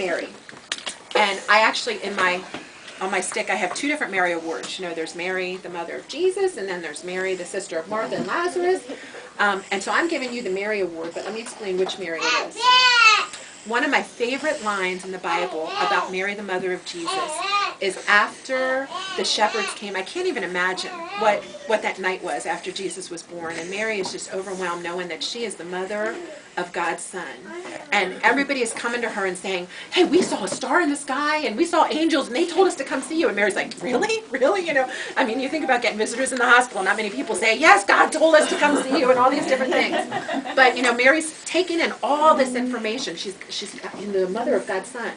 Mary. And I actually, on my stick, I have 2 different Mary awards. You know, there's Mary, the mother of Jesus, and then there's Mary, the sister of Martha and Lazarus. And so I'm giving you the Mary award, but let me explain which Mary it is. One of my favorite lines in the Bible about Mary, the mother of Jesus, is after the shepherds came. I can't even imagine what that night was after Jesus was born. And Mary is just overwhelmed knowing that she is the mother of God's son. And everybody is coming to her and saying, hey, we saw a star in the sky and we saw angels and they told us to come see you. And Mary's like, really? Really? You know, I mean, you think about getting visitors in the hospital. Not many people say, yes, God told us to come see you and all these different things. But, you know, Mary's taking in all this information. She's the mother of God's son.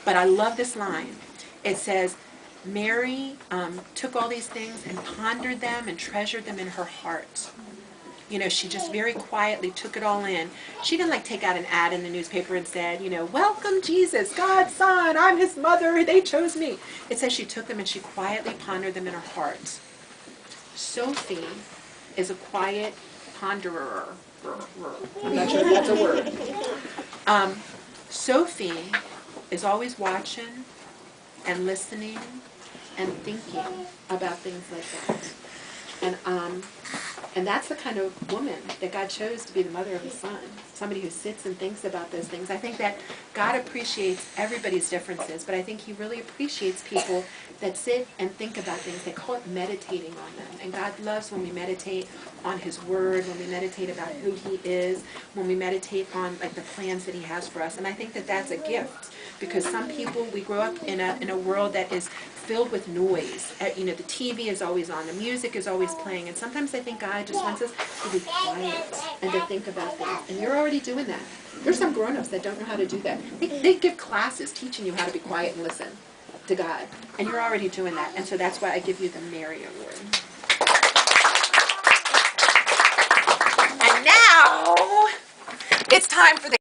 But I love this line. It says, Mary took all these things and pondered them and treasured them in her heart. You know, she just very quietly took it all in. She didn't like take out an ad in the newspaper and said, you know, welcome Jesus, God's son, I'm his mother, they chose me. It says she took them and she quietly pondered them in her heart. Sophie is a quiet ponderer. I'm not sure if that's a word. Sophie is always watching and listening and thinking about things like that. And that's the kind of woman that God chose to be the mother of his son. Somebody who sits and thinks about those things. I think that God appreciates everybody's differences, but I think he really appreciates people that sit and think about things. They call it meditating on them. And God loves when we meditate on his word, when we meditate about who he is, when we meditate on like the plans that he has for us. And I think that that's a gift, because some people, we grow up in a world that is filled with noise. You know, the TV is always on, the music is always playing, and sometimes I think God just wants us to be quiet and to think about things. And you're already doing that. There's some grown-ups that don't know how to do that. They give classes teaching you how to be quiet and listen to God, and you're already doing that. And so that's why I give you the Mary Award. And now it's time for the